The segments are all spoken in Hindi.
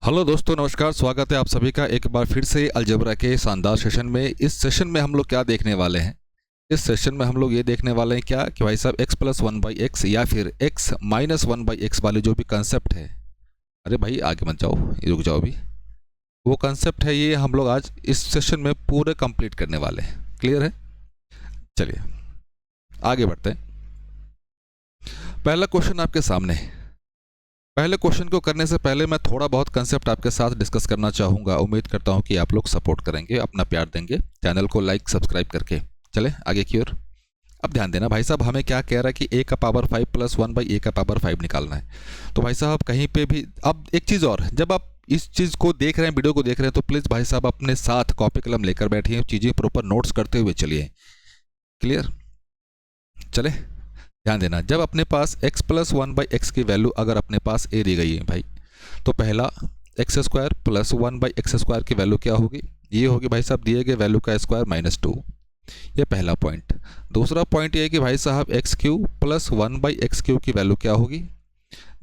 हेलो दोस्तों, नमस्कार। स्वागत है आप सभी का एक बार फिर से अलजेब्रा के शानदार सेशन में। इस सेशन में हम लोग क्या देखने वाले हैं? इस सेशन में हम लोग ये देखने वाले हैं क्या कि भाई साहब x plus one by x या फिर x minus one by x वाले जो भी कंसेप्ट है। अरे भाई आगे मत जाओ, रुक जाओ अभी। वो कंसेप्ट है, ये हम लोग आज इस सेशन में पूरे कंप्लीट करने वाले हैं। क्लियर है? चलिए आगे बढ़ते हैं। पहला क्वेश्चन आपके सामने है। पहले क्वेश्चन को करने से पहले मैं थोड़ा बहुत कंसेप्ट आपके साथ डिस्कस करना चाहूँगा। उम्मीद करता हूँ कि आप लोग सपोर्ट करेंगे, अपना प्यार देंगे, चैनल को लाइक सब्सक्राइब करके। चले आगे की ओर। अब ध्यान देना भाई साहब, हमें क्या कह रहा है कि a का power 5 plus one by a का पावर 5 निकालना है। तो भाई साहब कहीं पे भी, अब एक चीज़ और, जब आप इस चीज़ को देख रहे हैं, वीडियो को देख रहे हैं, तो प्लीज़ भाई साहब अपने साथ कॉपी कलम लेकर बैठिए, चीज़ें प्रॉपर नोट्स करते हुए चलिए। क्लियर? चले ध्यान देना, जब अपने पास x plus one by x की वैल्यू अगर अपने पास a दी गई है भाई, तो पहला x square plus one by x square की वैल्यू क्या होगी? ये होगी भाई साहब दिए गए वैल्यू का स्क्वायर माइनस टू। ये पहला पॉइंट। दूसरा पॉइंट ये है कि भाई साहब x cube plus one by x cube की वैल्यू क्या होगी?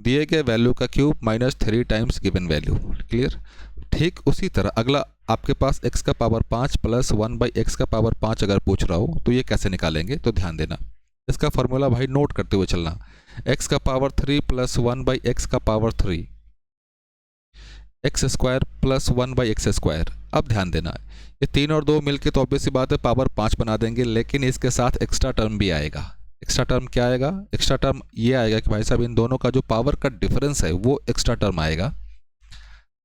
दिए गए वैल्यू का cube minus three times given value. Clear? ठीक उसी तरह अगला आपके पास x का power 5 plus one by x का पावर 5 अगर पूछ रहा हो तो ये कैसे निकालेंगे? तो ध्यान देना, इसका फॉर्मूला भाई नोट करते हुए चलना। x का power 3 plus one by x का power 3, x square plus one by x square. अब ध्यान देना, ये तीन और दो मिलके तो ऑब्वियस सी बात है पावर 5 बना देंगे, लेकिन इसके साथ एक्स्ट्रा टर्म भी आएगा। एक्स्ट्रा टर्म क्या आएगा? एक्स्ट्रा टर्म ये आएगा कि भाई साहब इन दोनों का जो पावर का डिफरेंस है वो एक्स्ट्रा टर्म आएगा।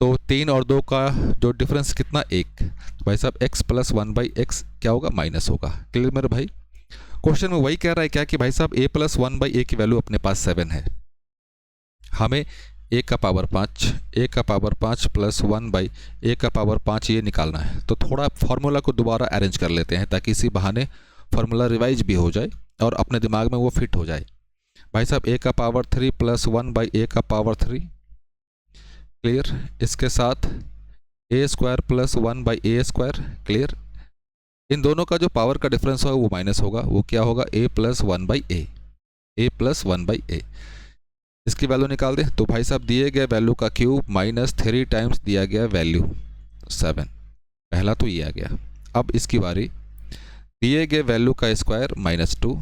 तो तीन और दो का जो डिफरेंस कितना? एक। तो भाई साहब x plus one by x क्या होगा? माइनस होगा। क्लियर मेरे भाई? क्वेश्चन में वही कह रहा है क्या कि भाई साहब a प्लस वन बाई ए की वैल्यू अपने पास 7 है। हमें a का power 5 plus one by a का पावर 5 ये निकालना है। तो थोड़ा फार्मूला को दोबारा अरेंज कर लेते हैं ताकि इसी बहाने फार्मूला रिवाइज भी हो जाए और अपने दिमाग में वो फिट हो जाए। भाई साहब a का power 3 plus one by a का पावर 3। क्लियर? इसके साथ a square plus one by a square. Clear? इन दोनों का जो पावर का डिफरेंस होगा वो माइनस होगा, वो क्या होगा? a plus one by a plus one by a. इसकी वैल्यू निकाल दे तो भाई साहब दिए गए वैल्यू का क्यूब माइनस 3 टाइम्स दिया गया वैल्यू 7। पहला तो ये आ गया। अब इसकी बारी, दिए गए वैल्यू का स्क्वायर माइनस 2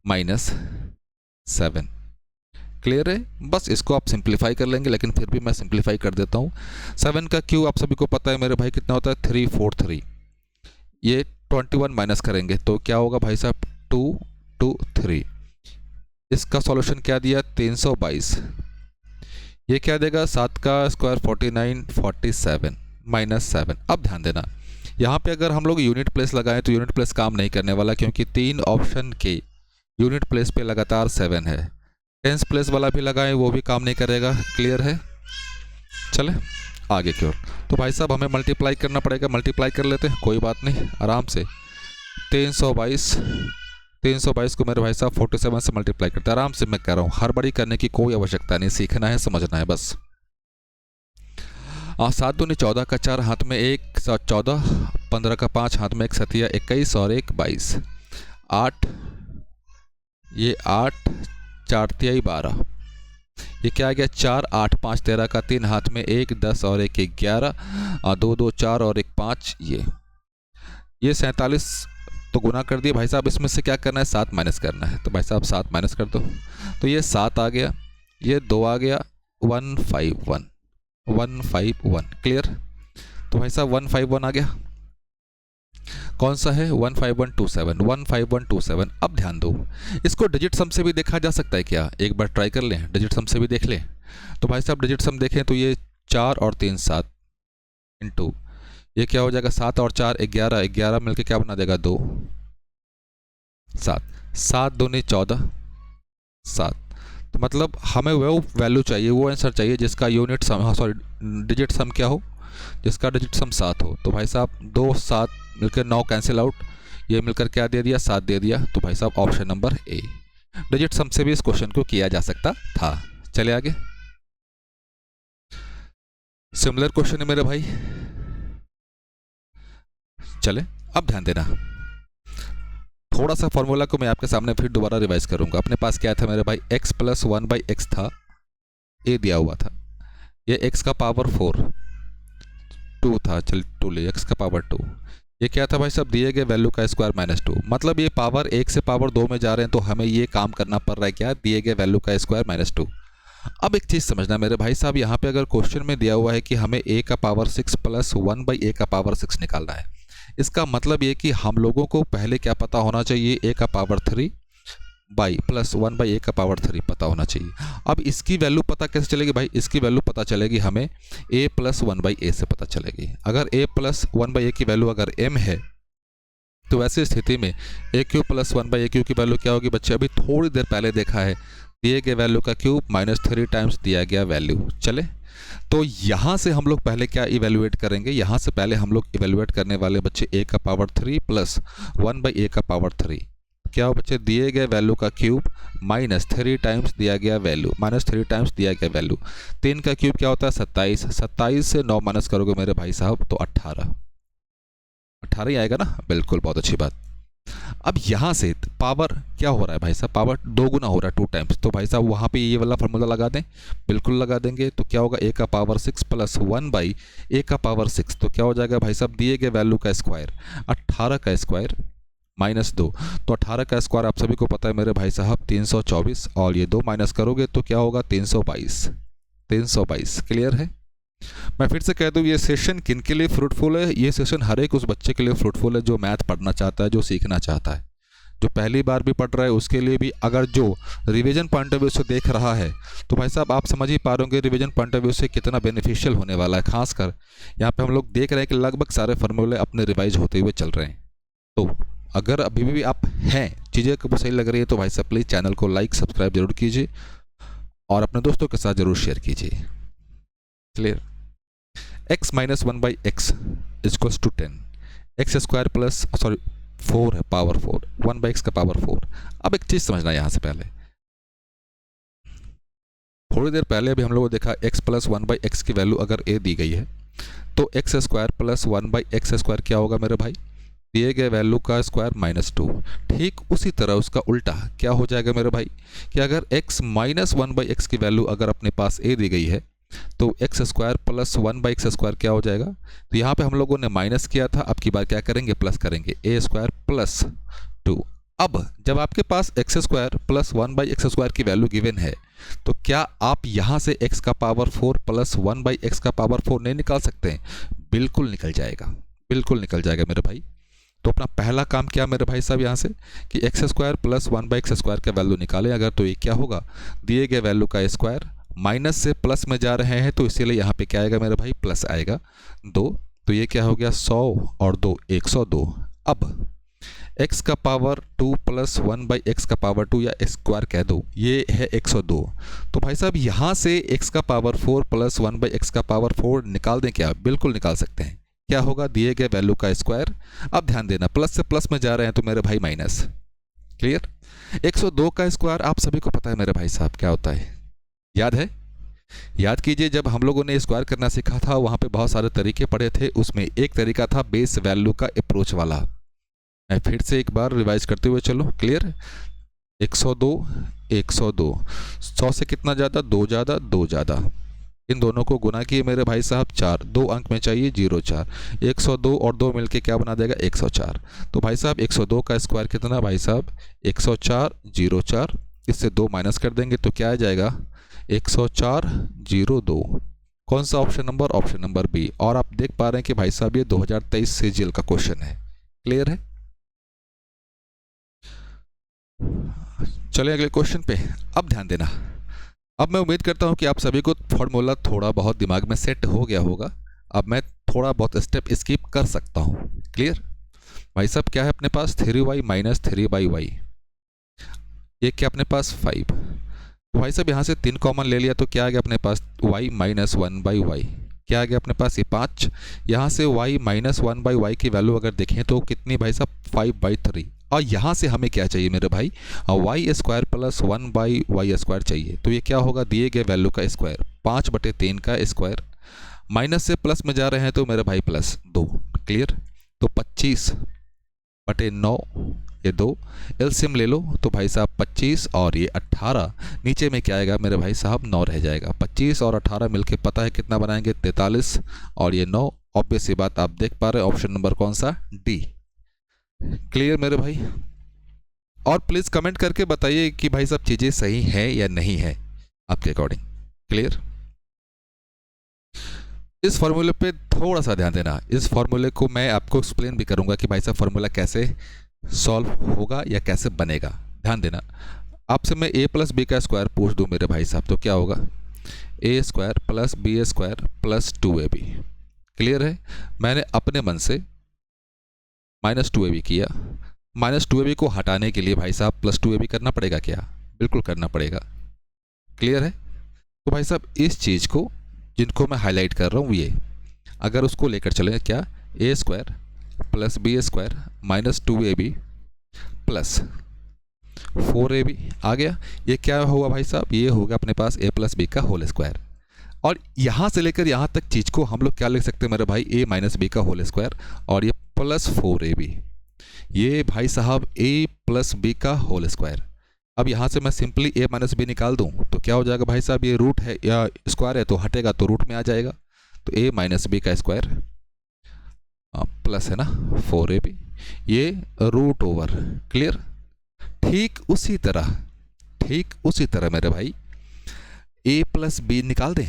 माइनस 7। क्लियर है? बस इसको आप सिंप्लीफाई कर लेंगे, लेकिन फिर भी मैं सिंप्लीफाई कर देता हूँ। 7 का क्यूब आप सभी को पता है मेरे भाई कितना होता है? 343। ये 21 माइनस करेंगे तो क्या होगा भाई साहब? 223। इसका सॉल्यूशन क्या दिया? 322। ये क्या देगा? 7 का स्क्वायर 49, 47 माइनस 7। अब ध्यान देना, यहाँ पे अगर हम लोग यूनिट प्लेस लगाएं तो यूनिट प्लेस काम नहीं करने वाला, क्योंकि तीन ऑप्शन के यूनिट प्लेस पे लगातार 7 है। टेंस प्लेस वाला भी लगाएं वो भी काम नहीं करेगा। क्लियर है? चले आगे की ओर। तो भाई साहब हमें मल्टीप्लाई करना पड़ेगा, मल्टीप्लाई कर लेते हैं, कोई बात नहीं, आराम से। 322 को मेरे भाई साहब 47 से मल्टीप्लाई करते हैं। आराम से मैं कह रहा हूँ, हड़बड़ी करने की कोई आवश्यकता नहीं, सीखना है, समझना है बस। 7 दूनी 14 का 4 हाथ में 1 14, 15 का 5 हाथ में 1 सतिया 21 और 1 22, 8, ये 8 4 तिहाई 12। ये क्या आ गया? 4 8 5 13 का 3 हाथ में 1 10 और 1 11 और 2 2 4 और 1 5। ये 47 तो गुना कर दिए भाई साहब। इसमें से क्या करना है? 7 माइनस करना है। तो भाई साहब 7 माइनस कर दो तो ये 7 आ गया, ये 2 आ गया, 151। क्लियर? तो भाई साहब 151 आ गया। कौन सा है? 15127। अब ध्यान दो, इसको डिजिट सम से भी देखा जा सकता है क्या? एक बार ट्राई कर लें, डिजिट सम से भी देख लें। तो भाई साहब डिजिट सम देखें तो ये 4 और 3 7 इंटू ये क्या हो जाएगा? 7 और 4 11, 11 मिलके क्या बना देगा? 2 7, 7 दूनी 14 7। तो मतलब हमें वो वैल्यू चाहिए, वो आंसर चाहिए जिसका यूनिट सम, सॉरी डिजिट सम क्या हो? जिसका डिजिट सम 7 हो। तो भाई साहब 2 7 मिलकर 9 कैंसिल आउट, ये मिलकर क्या दे दिया? 7 दे दिया। तो भाई साहब ऑप्शन नंबर ए। डिजिट सम से भी इस क्वेश्चन को किया जा सकता था। चले आगे। सिमिलर क्वेश्चन है मेरे भाई। चले अब ध्यान देना, थोड़ा सा फॉर्मूला को मैं आपके सामने फिर दोबारा रिवाइज करूंगा। अपने पास क्या था मेरे भाई? x plus one by x था, a दिया हुआ था। ये x का पावर 4 2 था, चल 2 ले, x का पावर 2, ये क्या था भाई साहब, दिए गए वैल्यू का स्क्वायर माइनस 2, मतलब ये पावर 1 से पावर 2 में जा रहे हैं तो हमें ये काम करना पड़ रहा है क्या, दिए गए वैल्यू का स्क्वायर माइनस 2। अब एक चीज़ समझना मेरे भाई साहब, यहाँ पे अगर क्वेश्चन में दिया हुआ है कि हमें a का पावर 6 प्लस 1/a का पावर 6 निकालना है, इसका मतलब ये कि हम लोगों को पहले क्या पता होना चाहिए, a का पावर 3 बाई प्लस 1/a का पावर 3 पता होना चाहिए। अब इसकी वैल्यू पता कैसे चलेगी भाई, इसकी वैल्यू पता चलेगी हमें a प्लस 1/a से पता चलेगी। अगर a प्लस 1/a की वैल्यू अगर m है तो ऐसी स्थिति में a क्यूब प्लस 1/a की वैल्यू क्या होगी बच्चे, अभी थोड़ी देर पहले देखा है, दिए गए वैल्यू का क्यूब माइनस 3 टाइम्स दिया गया वैल्यू। चले, तो यहाँ से हम लोग पहले क्या इवेल्युएट करेंगे, यहाँ से पहले हम लोग इवेल्युएट करने वाले बच्चे a का पावर 3 प्लस 1/a का पावर 3, क्या हो बच्चे, दिए गए वैल्यू का क्यूब माइनस 3 टाइम्स दिया गया वैल्यू, माइनस 3 टाइम्स दिया गया वैल्यू। 3 का क्यूब क्या होता है 27, 27 से 9 माइनस करोगे मेरे भाई साहब तो 18 ही आएगा ना, बिल्कुल, बहुत अच्छी बात। अब यहाँ से पावर क्या हो रहा है भाई साहब, पावर 2 गुना हो रहा है 2 टाइम्स, तो भाई साहब वहाँ पे ये वाला फार्मूला लगा दें, बिल्कुल लगा देंगे। तो क्या होगा, a का पावर 6 प्लस 1/a का पावर 6, तो क्या हो जाएगा भाई साहब, दिए गए वैल्यू का स्क्वायर 18 का स्क्वायर माइनस 2, तो 18 का स्क्वायर आप सभी को पता है मेरे भाई साहब 324, और ये 2 माइनस करोगे तो क्या होगा 322। क्लियर है। मैं फिर से कह दूँ, ये सेशन किन के लिए फ्रूटफुल है, ये सेशन हर एक उस बच्चे के लिए फ्रूटफुल है जो मैथ पढ़ना चाहता है, जो सीखना चाहता है, जो पहली बार भी पढ़ रहा है उसके लिए भी, अगर जो रिवीजन पॉइंट ऑफ व्यू से देख रहा है तो भाई साहब आप समझ ही पा रहे होंगे रिवीजन पॉइंट ऑफ व्यू से कितना बेनिफिशियल होने वाला है। खासकर यहाँ पे हम लोग देख रहे हैं कि लगभग सारे फार्मूले अपने रिवाइज होते हुए चल रहे हैं। तो अगर अभी भी आप हैं, चीज़ें कभी सही लग रही है तो भाई साहब प्लीज़ चैनल को लाइक सब्सक्राइब जरूर कीजिए और अपने दोस्तों के साथ जरूर शेयर कीजिए। Clear. x minus 1/x equals to 10, x square plus 4 है पावर 4, 1/x का पावर 4। अब एक चीज़ समझना यहाँ से पहले, थोड़ी देर पहले अभी हम लोगों ने देखा x प्लस 1/x की वैल्यू अगर a दी गई है तो x square plus 1/x square क्या होगा मेरे भाई, दिए गए वैल्यू का स्क्वायर माइनस 2। ठीक उसी तरह उसका उल्टा क्या हो जाएगा मेरे भाई, कि अगर x माइनस 1/x की वैल्यू अगर अपने पास a दी गई है तो x square plus 1/x square क्या हो जाएगा, तो यहाँ पे हम लोगों ने माइनस किया था, अब की बार क्या करेंगे प्लस करेंगे, a स्क्वायर प्लस 2। अब जब आपके पास x square plus 1/x square की वैल्यू गिवन है तो क्या आप यहाँ से x का पावर 4 प्लस 1/x का पावर 4 नहीं निकाल सकते हैं, बिल्कुल निकल जाएगा, बिल्कुल निकल जाएगा मेरे भाई। तो अपना पहला काम क्या मेरे भाई साहब यहाँ से कि x square plus 1/x square का वैल्यू निकालें अगर, तो ये क्या होगा, दिए गए वैल्यू का स्क्वायर माइनस से प्लस में जा रहे हैं तो इसीलिए यहाँ पे क्या आएगा मेरे भाई, प्लस आएगा 2, तो ये क्या हो गया 100 और 2 102। अब x का पावर 2 प्लस 1/x का पावर 2 या स्क्वायर कह दो, ये है 102। तो भाई साहब यहाँ से x का पावर 4 प्लस 1/x का पावर 4 निकाल दें क्या, बिल्कुल निकाल सकते हैं। क्या होगा, दिए गए वैल्यू का स्क्वायर, अब ध्यान देना प्लस से प्लस में जा रहे हैं तो मेरे भाई माइनस। क्लियर। 102 का स्क्वायर आप सभी को पता है मेरे भाई साहब क्या होता है, याद है, याद कीजिए जब हम लोगों ने स्क्वायर करना सीखा था वहाँ पे बहुत सारे तरीके पढ़े थे, उसमें एक तरीका था बेस वैल्यू का अप्रोच वाला। मैं फिर से एक बार रिवाइज करते हुए चलो। क्लियर। 102 102, 100 से कितना ज़्यादा, 2 ज़्यादा, 2 ज़्यादा, इन दोनों को गुना किए मेरे भाई साहब 4, 2 अंक में चाहिए 0 4, 102 और 2 मिलके क्या बना देगा 104। तो भाई साहब 102 का स्क्वायर कितना भाई साहब 104 0 4, इससे 2 माइनस कर देंगे तो क्या आ जाएगा 104 02। कौन सा option number, option number B. और आप देख पा रहे हैं कि भाई साहब ये 2023 सीजीएल का क्वेश्चन है। क्लियर है। चलिए अगले क्वेश्चन पे अब ध्यान देना। अब मैं उम्मीद करता हूँ कि आप सभी को फॉर्मूला थोड़ा बहुत दिमाग में सेट हो गया होगा। अब मैं थोड़ा बहुत स्टेप स्किप कर सकता हूँ। क्लियर। भाई साहब क्या है अपने पास 3y माइनस 3/y, ये क्या अपने पास 5। तो भाई साहब यहाँ से 3 कॉमन ले लिया तो क्या आ गया अपने पास y माइनस 1/y, क्या आ गया अपने पास ये 5। यहाँ से y माइनस 1/y की वैल्यू अगर देखें तो कितनी भाई साहब 5/3, और यहाँ से हमें क्या चाहिए मेरे भाई y square plus 1/y square चाहिए। तो ये क्या होगा, दिए गए वैल्यू का स्क्वायर 5/3 का स्क्वायर, माइनस से प्लस में जा रहे हैं तो मेरे भाई प्लस 2। क्लियर। तो 25/9 ये 2, एलसीएम ले लो तो भाई साहब 25 और ये 18, नीचे में क्या आएगा मेरे भाई साहब 9 रह जाएगा। 25 और 18 मिलके पता है कितना बनाएंगे 43 और ये 9। ऑब्वियस सी बात आप देख पा रहे हैं ऑप्शन नंबर कौन सा, डी। क्लियर मेरे भाई? और प्लीज़ कमेंट करके बताइए कि भाई साहब चीज़ें सही है या नहीं है आपके अकॉर्डिंग। क्लियर? इस फॉर्मूले पे थोड़ा सा ध्यान देना। इस फॉर्मूले को मैं आपको एक्सप्लेन भी करूंगा कि भाई साहब फॉर्मूला कैसे सॉल्व होगा या कैसे बनेगा। ध्यान देना। आपसे मैं a प्लस बी का स्क्वायर पूछ दूं मेरे भाई साहब तो क्या होगा, a square plus B square plus 2ab। Clear है? मैंने अपने मन से माइनस 2ab किया। माइनस 2ab को हटाने के लिए भाई साहब प्लस 2ab करना पड़ेगा क्या? बिल्कुल करना पड़ेगा। क्लियर है? तो भाई साहब इस चीज़ को जिनको मैं हाईलाइट कर रहा हूँ ये अगर उसको लेकर चले क्या, a square plus B square minus 2ab plus 4ab आ गया। ये क्या होगा भाई साहब, ये होगा अपने पास a प्लस बी का होल स्क्वायर। और यहाँ से लेकर यहाँ तक चीज़ को हम लोग क्या लिख सकते हैं मेरे भाई, a माइनस बी का होल स्क्वायर और ये प्लस 4ab, ये भाई साहब a प्लस बी का होल स्क्वायर। अब यहाँ से मैं सिंपली a माइनस बी निकाल दूँ तो क्या हो जाएगा भाई साहब, ये रूट है या स्क्वायर है तो हटेगा तो रूट में आ जाएगा। तो a माइनस बी का स्क्वायर प्लस है ना 4ab, ये रूट ओवर। क्लियर? ठीक उसी तरह मेरे भाई a प्लस बी निकाल दें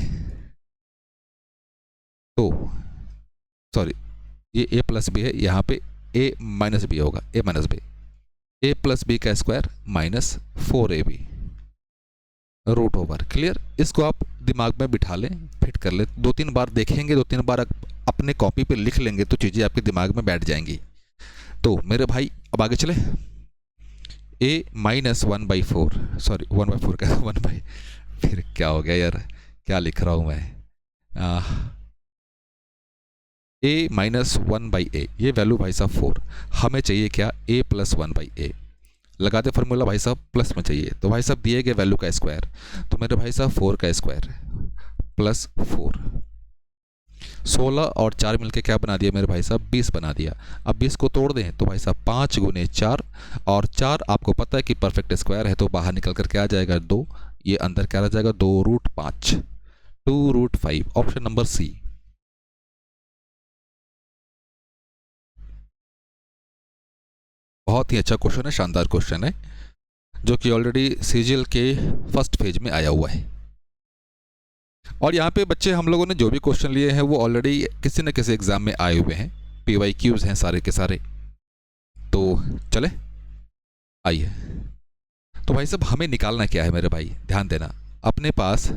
तो सॉरी ये a प्लस बी है, यहाँ पे a माइनस बी होगा, a minus b, a plus B का square minus 4ab root over. Clear? इसको आप दिमाग में बिठा लें, फिट कर लें, 2-3 बार देखेंगे, 2-3 बार अपने कॉपी पे लिख लेंगे तो चीज़ें आपके दिमाग में बैठ जाएंगी। तो मेरे भाई अब आगे चले, a माइनस 1/4 सॉरी 1/4 का 1 बाई, फिर क्या हो गया यार, क्या लिख रहा हूँ मैं, a माइनस 1/a, ये वैल्यू भाई साहब 4, हमें चाहिए क्या, a प्लस 1/a। लगाते फॉर्मूला भाई साहब प्लस में चाहिए तो भाई साहब दिए गए वैल्यू का स्क्वायर, तो मेरे भाई साहब 4 का स्क्वायर प्लस 4, 16 और 4 मिलके क्या बना दिया मेरे भाई साहब 20 बना दिया। अब 20 को तोड़ दें तो भाई साहब 5 गुने 4 और 4 आपको पता है कि परफेक्ट स्क्वायर है तो बाहर निकल कर क्या आ जाएगा 2, ये अंदर क्या रह जाएगा 2√5, 2√5, ऑप्शन नंबर सी। बहुत ही अच्छा क्वेश्चन है, शानदार क्वेश्चन है जो कि ऑलरेडी सीजीएल के फर्स्ट फेज में आया हुआ है। और यहाँ पे बच्चे हम लोगों ने जो भी क्वेश्चन लिए हैं वो ऑलरेडी किसी न किसी एग्जाम में आए हुए हैं, PYQs हैं सारे के सारे। तो चले आइए, तो भाई साहब हमें निकालना क्या है मेरे भाई, ध्यान देना। अपने पास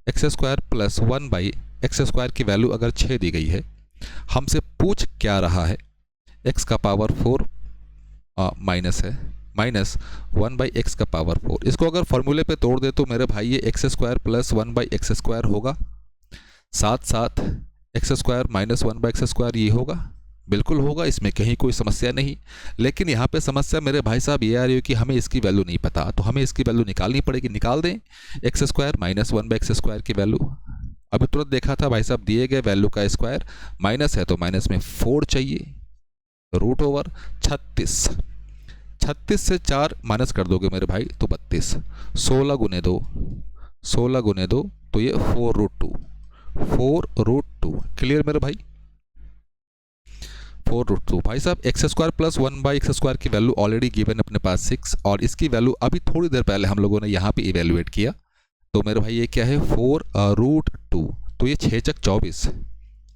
x square plus 1/x square की वैल्यू अगर 6 दी गई है, हमसे पूछ क्या रहा है, x का पावर 4 माइनस है माइनस 1/x का पावर 4। इसको अगर फॉर्मूले पे तोड़ दे तो मेरे भाई ये x square plus 1/x square होगा, साथ साथ x square minus 1/x square ये होगा, बिल्कुल होगा, इसमें कहीं कोई समस्या नहीं। लेकिन यहाँ पे समस्या मेरे भाई साहब ये आ रही है कि हमें इसकी वैल्यू नहीं पता, तो हमें इसकी वैल्यू निकालनी पड़ेगी। निकाल दें x square minus 1/x square की वैल्यू, अभी तुरंत देखा था भाई साहब दिए गए वैल्यू का स्क्वायर माइनस है तो माइनस में 4 चाहिए, रूट ओवर 36 से 4 माइनस कर दोगे मेरे भाई तो 32, 16 गुने 2 तो ये 4√2। क्लियर मेरे भाई? 4√2 भाई साहब x square plus 1/x square की वैल्यू ऑलरेडी गिवन अपने पास 6 और इसकी वैल्यू अभी थोड़ी देर पहले हम लोगों ने यहाँ पे इवेल्युएट किया तो मेरे भाई ये क्या है 4√2, तो ये 6 चक 24,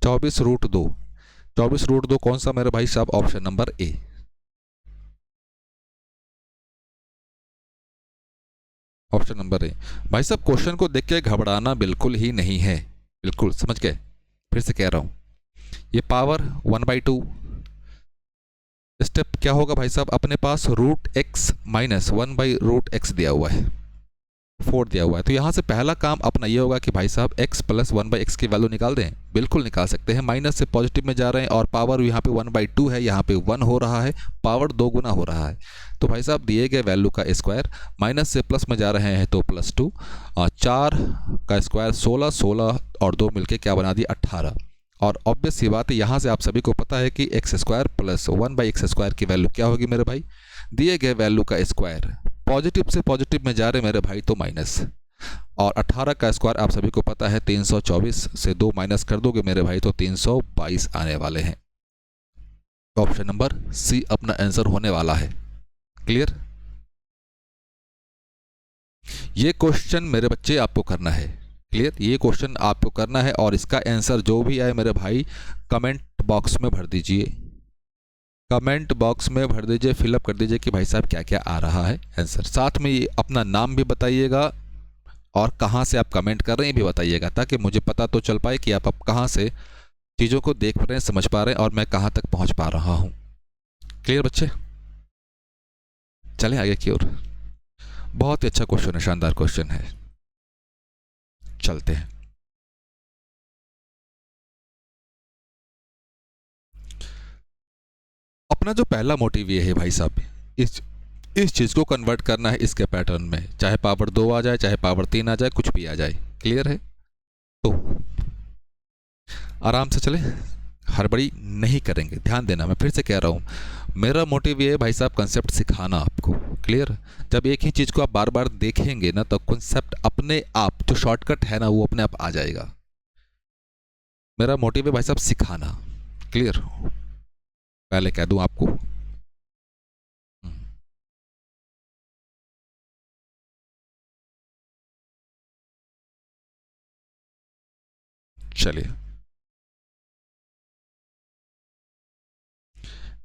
24√2, 24√2 कौन सा मेरे भाई साहब, option number A. Option number A. भाई साहब क्वेश्चन को देख के घबराना बिल्कुल ही नहीं है, बिल्कुल समझ गए, फिर से कह रहा हूँ, ये पावर 1/2 स्टेप क्या होगा भाई साहब, अपने पास √x माइनस 1/√x दिया हुआ है, 4 दिया हुआ है, तो यहाँ से पहला काम अपना ये होगा कि भाई साहब x प्लस 1/x की वैल्यू निकाल दें। बिल्कुल निकाल सकते हैं, माइनस से पॉजिटिव में जा रहे हैं और पावर यहाँ पे 1/2 है, यहाँ पे 1 हो रहा है, पावर 2 गुना हो रहा है। तो भाई साहब दिए गए वैल्यू का स्क्वायर, माइनस से प्लस में जा रहे हैं तो +2, और 4 का स्क्वायर 16, 16 और 2 मिलके क्या बना दिया 18। और ऑब्वियस सी बात है, यहाँ से आप सभी को पता है कि एक्स स्क्वायर प्लस 1/x² की वैल्यू क्या होगी मेरे भाई, दिए गए वैल्यू का स्क्वायर। पॉजिटिव से पॉजिटिव में जा रहे मेरे भाई तो माइनस, और 18 का स्क्वायर आप सभी को पता है 324, से 2 माइनस कर दोगे मेरे भाई तो 322 आने वाले हैं। ऑप्शन नंबर सी अपना आंसर होने वाला है। क्लियर? ये क्वेश्चन मेरे बच्चे आपको करना है। क्लियर? ये क्वेश्चन आपको करना है और इसका आंसर जो भी आए मेरे भाई कमेंट बॉक्स में भर दीजिए। कमेंट बॉक्स में भर दीजिए, फिलअप कर दीजिए कि भाई साहब क्या क्या आ रहा है आंसर। साथ में ये अपना नाम भी बताइएगा और कहाँ से आप कमेंट कर रहे हैं भी बताइएगा, ताकि मुझे पता तो चल पाए कि आप कहाँ से चीज़ों को देख रहे हैं, समझ पा रहे हैं और मैं कहाँ तक पहुँच पा रहा हूँ। क्लियर बच्चे? चलें आगे की ओर। बहुत ही अच्छा क्वेश्चन है, शानदार क्वेश्चन है। चलते हैं। अपना जो पहला मोटिव ये है भाई साहब, इस चीज़ को कन्वर्ट करना है इसके पैटर्न में, चाहे पावर 2 आ जाए, चाहे पावर 3 आ जाए, कुछ भी आ जाए। क्लियर है? तो आराम से चले, हड़बड़ी नहीं करेंगे। ध्यान देना, मैं फिर से कह रहा हूँ, मेरा मोटिव ये है भाई साहब कंसेप्ट सिखाना आपको। क्लियर? जब एक ही चीज़ को आप बार बार देखेंगे ना तो कंसेप्ट अपने आप, जो शॉर्टकट है ना वो अपने आप आ जाएगा। मेरा मोटिव है भाई साहब सिखाना। क्लियर? पहले कह दूं आपको, चलिए,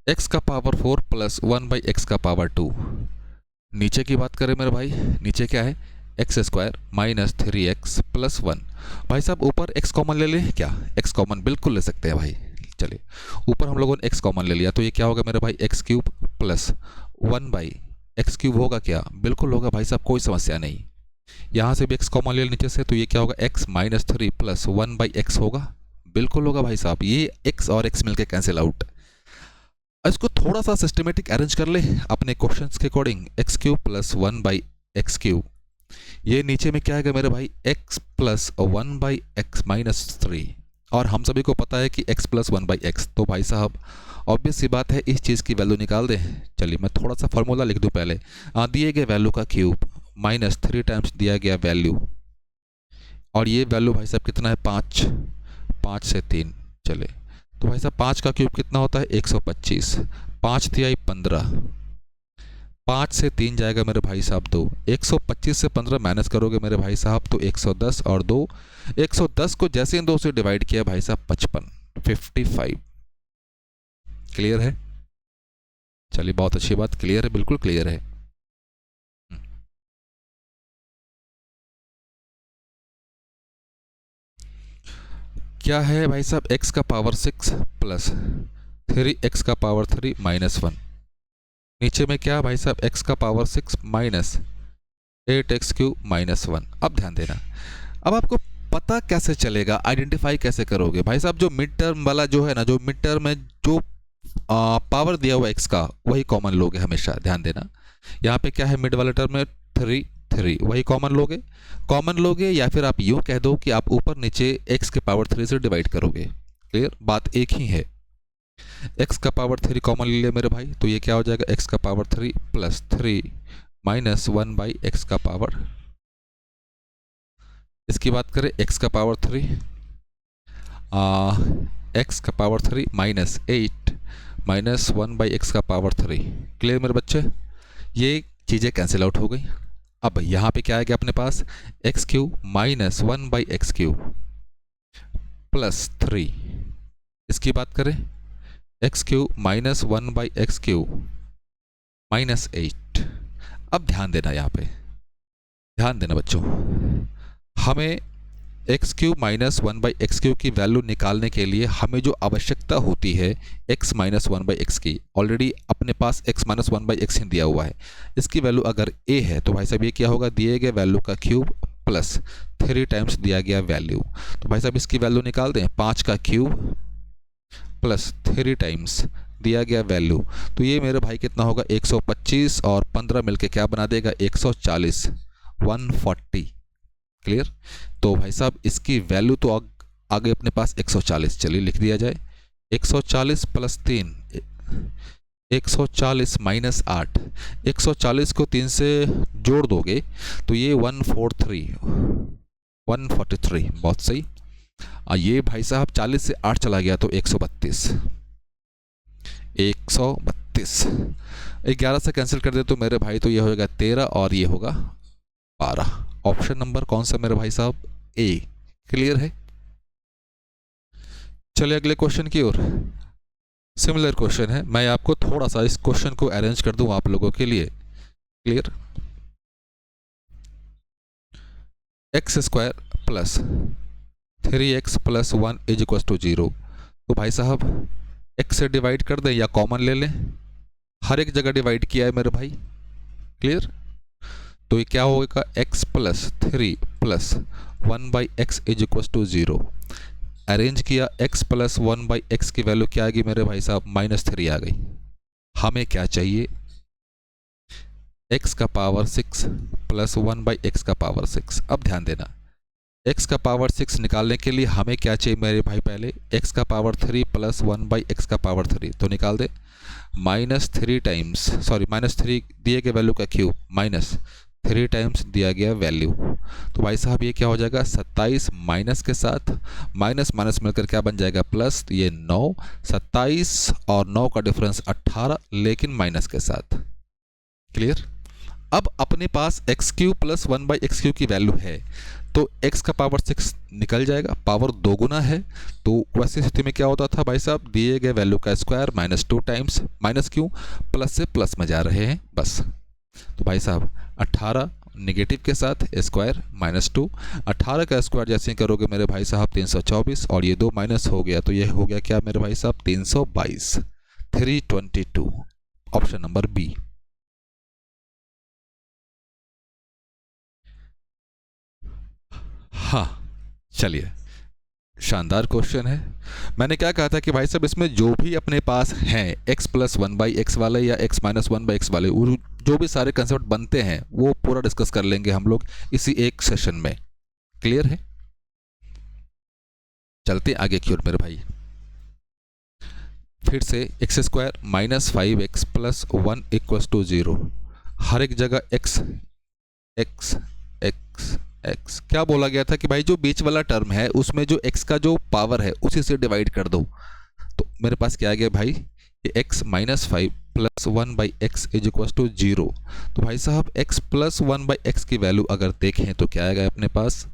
x का पावर 4 प्लस 1/x का पावर 2। नीचे की बात करें मेरे भाई, नीचे क्या है, x square minus 3x plus 1। भाई साहब ऊपर x कॉमन ले लें क्या? x कॉमन बिल्कुल ले सकते हैं भाई। चलिए, ऊपर हम लोगों ने x कॉमन ले लिया तो ये क्या होगा मेरे भाई, x³ प्लस 1/x³ होगा क्या? बिल्कुल होगा भाई साहब, कोई समस्या नहीं। यहाँ से भी x कॉमन ले नीचे से तो ये क्या होगा, x माइनस 3 प्लस 1/x होगा। बिल्कुल होगा भाई साहब, ये x और x मिलकर कैंसिल आउट। इसको थोड़ा सा सिस्टमेटिक अरेंज कर ले अपने क्वेश्चंस के अकॉर्डिंग, x³ प्लस 1/x³। ये नीचे में क्या है मेरे भाई, x प्लस 1/x माइनस 3, और हम सभी को पता है कि x प्लस 1/x। तो भाई साहब ऑब्वियस सी बात है, इस चीज़ की वैल्यू निकाल दें। चलिए मैं थोड़ा सा फार्मूला लिख दूं पहले। दिए गए वैल्यू का क्यूब माइनस 3 टाइम्स दिया गया वैल्यू, और ये वैल्यू भाई साहब कितना है, 5, 5 से 3। चले तो भाई साहब 5 का क्यूब कितना होता है, 125। 5 तिहाई 15, 5 से 3 जाएगा मेरे भाई साहब 2। 125 से 15 माइनस करोगे मेरे भाई साहब तो 110, और 2 110 को जैसे इन 2 से डिवाइड किया भाई साहब 55। क्लियर है? चलिए बहुत अच्छी बात, क्लियर है, बिल्कुल क्लियर है। क्या है भाई साहब, x का पावर 6 प्लस 3x का पावर 3 माइनस 1। नीचे में क्या भाई साहब, x का पावर 6 माइनस 8x³ माइनस 1। अब ध्यान देना, अब आपको पता कैसे चलेगा, आइडेंटिफाई कैसे करोगे भाई साहब, जो मिड टर्म वाला जो है ना, जो मिड टर्म में जो पावर दिया हुआ x का वही कॉमन लोगे हमेशा। ध्यान देना, यहाँ पे क्या है, मिड वाले टर्म में 3 वही कॉमन लोगे, या फिर आप यूँ कह दो कि आप ऊपर नीचे x के पावर 3 से डिवाइड करोगे। क्लियर? बात एक ही है। x का पावर 3 कॉमन ले लिया मेरे भाई तो ये क्या हो जाएगा, x का पावर 3 प्लस 3 माइनस 1/x का पावर। इसकी बात करें, x का पावर 3 x का पावर 3 माइनस 8 माइनस 1/x का पावर 3। क्लियर मेरे बच्चे? ये चीज़ें कैंसिल आउट हो गई। अब यहाँ पे क्या आ गया अपने पास, x³ माइनस 1/x³ प्लस 3। इसकी बात करें, x³ माइनस 1/x³ माइनस 8। अब ध्यान देना, यहाँ पे ध्यान देना बच्चों, हमें x³ माइनस 1/x³ की वैल्यू निकालने के लिए हमें जो आवश्यकता होती है x माइनस 1/x की, ऑलरेडी अपने पास x माइनस 1/x दिया हुआ है। इसकी वैल्यू अगर a है तो भाई साहब ये क्या होगा, दिए गए वैल्यू का क्यूब प्लस 3 टाइम्स दिया गया वैल्यू। तो भाई साहब इसकी वैल्यू निकाल दें, 5 का क्यूब प्लस 3 टाइम्स दिया गया वैल्यू। तो ये मेरे भाई कितना होगा, 125 और 15 मिलके क्या बना देगा, 140, 140। क्लियर? तो भाई साहब इसकी वैल्यू तो आगे अपने पास 140, चलिए लिख दिया जाए 140 प्लस 3, 140 माइनस 8, 140 को 3 से जोड़ दोगे तो ये 143, 143, बहुत सही। ये भाई साहब 40 से 8 चला गया तो 132, 132, 11 से कैंसिल कर दे तो मेरे भाई तो ये होगा 13 और ये होगा 12। ऑप्शन नंबर कौन सा मेरे भाई साहब? ए। क्लियर है? चलिए अगले क्वेश्चन की ओर। सिमिलर क्वेश्चन है, मैं आपको थोड़ा सा इस क्वेश्चन को अरेंज कर दूं आप लोगों के लिए। Clear? X square plus 3x plus 1 is equal to 0। तो भाई साहब x से डिवाइड कर दें या कॉमन ले लें? हर एक जगह डिवाइड किया है मेरे भाई। क्लियर? तो ये क्या होगा? x plus 3 plus 1 by x is equal to 0। Arrange किया, x प्लस 1 बाई एक्स की वैल्यू क्या आ गई मेरे भाई साहब? -3 आ गई। हमें क्या चाहिए? x का पावर 6 प्लस 1 बाई एक्स का पावर 6। अब ध्यान देना, x का पावर 6 निकालने के लिए हमें क्या चाहिए मेरे भाई? पहले x का पावर 3 प्लस 1 बाई एक्स का पावर 3, तो निकाल दे -3 टाइम्स, सॉरी -3 दिए गए वैल्यू का क्यूब माइनस 3 टाइम्स दिया गया वैल्यू। तो भाई साहब ये क्या हो जाएगा? 27 माइनस के साथ माइनस माइनस मिलकर क्या बन जाएगा? प्लस, ये 9, 27 और 9 का डिफरेंस 18, लेकिन माइनस के साथ। क्लियर? अब अपने पास x cube plus 1 by x cube की वैल्यू है तो x का पावर 6 निकल जाएगा, पावर 2 गुना है। तो वैसी स्थिति में क्या होता था भाई साहब? दिए गए वैल्यू का स्क्वायर -2 टाइम्स, माइनस क्यों? प्लस से प्लस में जा रहे हैं बस। तो भाई साहब 18 निगेटिव के साथ स्क्वायर -2, 18 का स्क्वायर जैसे करोगे मेरे भाई साहब 324 और ये 2 माइनस हो गया तो ये हो गया क्या मेरे भाई साहब? 322, 322। Option number B. हाँ चलिए, शानदार क्वेश्चन है। मैंने क्या कहा था कि भाई साहब इसमें जो भी अपने पास हैं x प्लस 1 बाई एक्स वाले या x माइनस 1 बाई एक्स वाले, जो भी सारे कंसेप्ट बनते हैं वो पूरा डिस्कस कर लेंगे हम लोग इसी एक सेशन में। क्लियर है? चलते आगे की ओर मेरे भाई। फिर से x square minus 5x plus 1 equals to 0। हर एक जगह x x x x। क्या बोला गया था कि भाई जो बीच वाला टर्म है उसमें जो x का जो पावर है उसी से डिवाइड कर दो। तो मेरे पास क्या आ गया भाई? ये x minus 5 plus 1 by x is equal to 0। तो भाई साहब x प्लस 1 बाई एक्स की वैल्यू अगर देखें तो क्या आएगा अपने पास?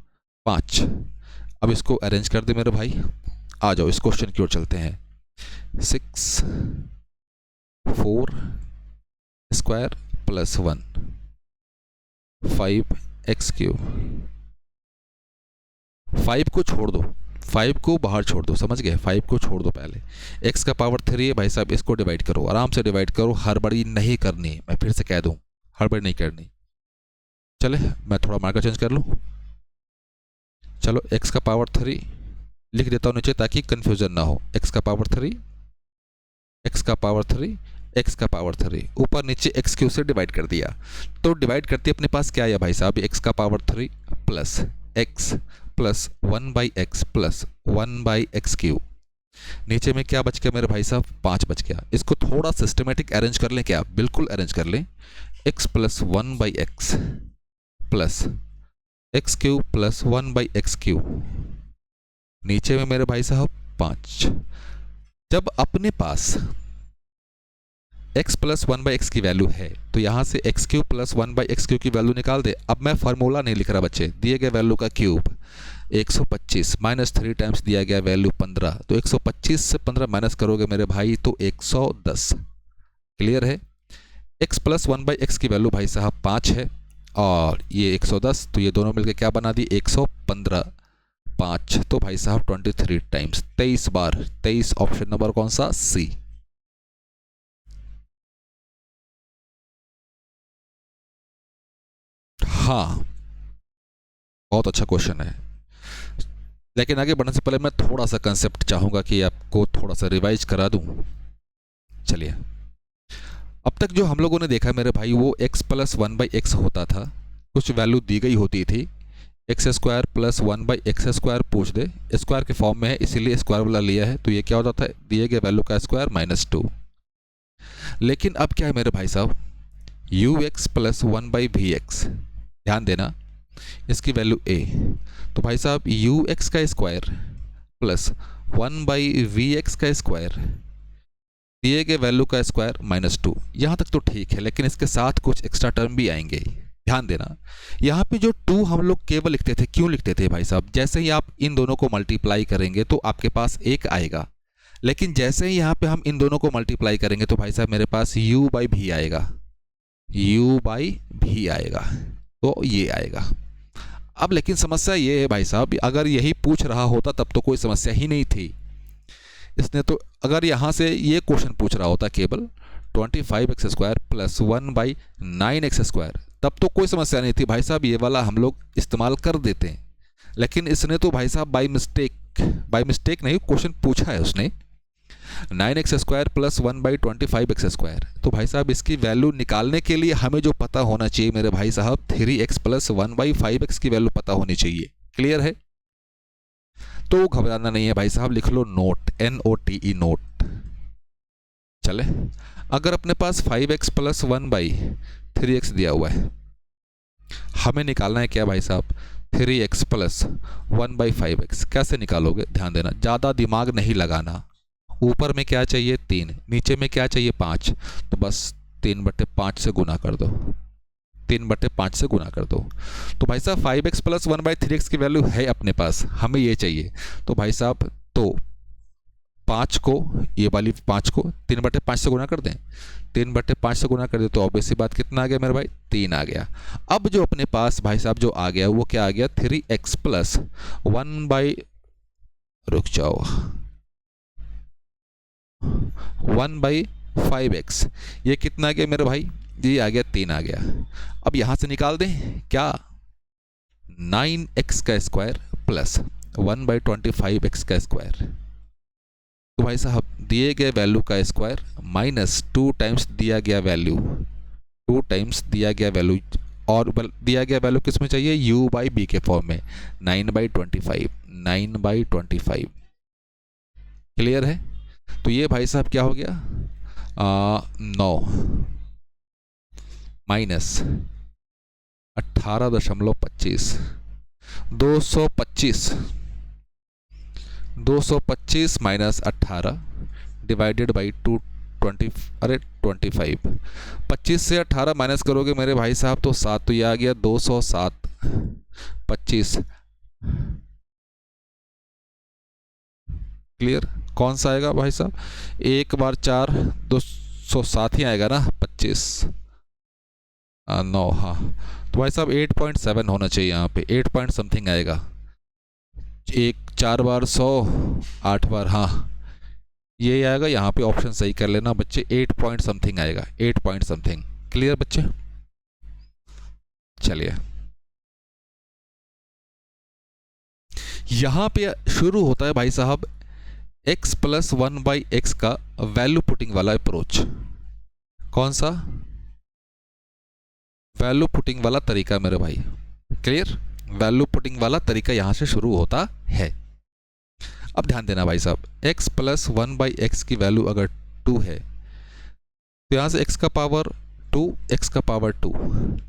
5। अब इसको अरेंज कर दे मेरे भाई। आ जाओ इस क्वेश्चन की ओर चलते हैं। 6 4 स्क्वायर प्लस 1 5 एक्स क्यूब। 5 को छोड़ दो, 5 को बाहर छोड़ दो, समझ गए? 5 को छोड़ दो पहले। x का पावर 3 है भाई साहब, इसको डिवाइड करो, आराम से डिवाइड करो, हड़बड़ी नहीं करनी। मैं फिर से कह दूं, हड़बड़ी नहीं करनी। चले मैं थोड़ा मार्कर चेंज कर लूं। चलो x का पावर 3 लिख देता हूं नीचे ताकि कंफ्यूजन ना हो। x का पावर 3, x का पावर 3, x का पावर 3, ऊपर नीचे एक्स क्यू से डिवाइड कर दिया। तो डिवाइड करते अपने पास क्या आया भाई साहब? x का power 3 plus x plus 1 by x plus 1 by x Q. नीचे में क्या बच गया मेरे भाई साहब? 5 बच गया। इसको थोड़ा सिस्टमेटिक अरेंज कर लें क्या? बिल्कुल अरेंज कर लें। x plus 1 by x plus x cube plus 1 by x Q. नीचे में मेरे भाई साहब 5। जब अपने पास x प्लस 1 बाई एक्स की वैल्यू है तो यहाँ से x cube plus 1 by x cube की वैल्यू निकाल दे। अब मैं फार्मूला नहीं लिख रहा बच्चे, दिए गए वैल्यू का क्यूब 125 माइनस 3 टाइम्स दिया गया वैल्यू 15। तो 125 से 15 माइनस करोगे मेरे भाई तो 110। क्लियर है? x प्लस 1 बाई एक्स की वैल्यू भाई साहब 5 है और ये 110, तो ये दोनों मिलकर क्या बना दी? 115। 5 तो भाई साहब 23 टाइम्स, 23 बार। 23 ऑप्शन नंबर कौन सा? सी। हाँ बहुत अच्छा क्वेश्चन है, लेकिन आगे बढ़ने से पहले मैं थोड़ा सा कंसेप्ट चाहूँगा कि आपको थोड़ा सा रिवाइज करा दूँ। चलिए, अब तक जो हम लोगों ने देखा मेरे भाई वो x प्लस 1 बाई एक्स होता था, कुछ वैल्यू दी गई होती थी, एक्स स्क्वायर प्लस 1/x² पूछ दे, स्क्वायर के फॉर्म में है इसीलिए स्क्वायर वाला लिया है, तो ये क्या हो जाता है, दिए गए वैल्यू का स्क्वायर -2। लेकिन अब क्या है मेरे भाई साहब, ux प्लस 1/vx, ध्यान देना इसकी वैल्यू a, तो भाई साहब ux का स्क्वायर प्लस 1/vx का स्क्वायर दिए गए वैल्यू का स्क्वायर -2। यहाँ तक तो ठीक है, लेकिन इसके साथ कुछ एक्स्ट्रा टर्म भी आएंगे। ध्यान देना, यहाँ पे जो 2 हम लोग केवल लिखते थे, क्यों लिखते थे भाई साहब, जैसे ही आप इन दोनों को मल्टीप्लाई करेंगे तो आपके पास 1 आएगा, लेकिन जैसे ही यहाँ पे हम इन दोनों को मल्टीप्लाई करेंगे तो भाई साहब मेरे पास u/v आएगा, u/v आएगा, तो ये आएगा। अब लेकिन समस्या ये है भाई साहब, अगर यही पूछ रहा होता तब तो कोई समस्या ही नहीं थी। इसने तो अगर यहाँ से ये क्वेश्चन पूछ रहा होता केवल 25x² प्लस 1/9x², तब तो कोई समस्या नहीं थी भाई साहब, ये वाला हम लोग इस्तेमाल कर देते हैं। लेकिन इसने तो भाई साहब बाय मिस्टेक नहीं, क्वेश्चन पूछा है उसने 9x² प्लस 1/25x²। तो भाई साहब इसकी वैल्यू निकालने के लिए हमें जो पता होना चाहिए मेरे भाई साहब, 3x प्लस 1/5x की वैल्यू पता होनी चाहिए। क्लियर है? तो घबराना नहीं है भाई साहब, लिख लो नोट, NOTE नोट। चले, अगर अपने पास 5x प्लस 1/3x दिया हुआ है, हमें निकालना है क्या भाई साहब, 3x प्लस 1/5x। कैसे निकालोगे, ध्यान देना, ज़्यादा दिमाग नहीं लगाना। ऊपर में क्या चाहिए 3, नीचे में क्या चाहिए 5, तो बस 3/5 से गुना कर दो, 3/5 से गुना कर दो। तो भाई साहब 5x प्लस 1/3x की वैल्यू है अपने पास, हमें ये चाहिए। तो भाई साहब तो 5 को, ये वाली 5 को 3/5 से गुना कर दें, 3/5 से गुना कर दे तो ऑब्वियस सी बात कितना आ गया मेरे भाई, 3 आ गया। अब जो अपने पास भाई साहब जो आ गया वो क्या आ गया, 3x प्लस 1/5x। ये कितना आ गया मेरे भाई, ये आ गया 3 आ गया। अब यहाँ से निकाल दें क्या, 9x का स्क्वायर प्लस 1/25x का स्क्वायर। तो भाई साहब दिए गए वैल्यू का स्क्वायर माइनस 2 टाइम्स दिया गया वैल्यू, 2 टाइम्स दिया गया वैल्यू, और दिया गया वैल्यू किस में चाहिए, u/b के फॉर्म में, 9/25। क्लियर है? तो ये भाई साहब क्या हो गया, 9 माइनस 18.25, 225 माइनस 18 डिवाइडेड बाई 25। 25 से 18 माइनस करोगे मेरे भाई साहब तो 7, तो ये आ गया 207, 25। क्लियर? कौन सा आएगा भाई साहब, 1 बार 4 207 ही आएगा ना, 25 9, हाँ। तो भाई साहब 8.7 होना चाहिए यहाँ पे, 8 पॉइंट समथिंग आएगा। 4 बार 100, 8 बार, हाँ ये आएगा। यहाँ पे ऑप्शन सही कर लेना बच्चे, 8 पॉइंट समथिंग आएगा, 8 पॉइंट समथिंग। क्लियर बच्चे? चलिए यहाँ पे शुरू होता है भाई साहब x प्लस 1/x का वैल्यू पुटिंग वाला अप्रोच। कौन सा, वैल्यू पुटिंग वाला तरीका मेरे भाई। क्लियर? वैल्यू पुटिंग वाला तरीका यहां से शुरू होता है। अब ध्यान देना भाई साहब, x प्लस 1/x की वैल्यू अगर 2 है तो यहां से x का पावर 2, x का पावर 2,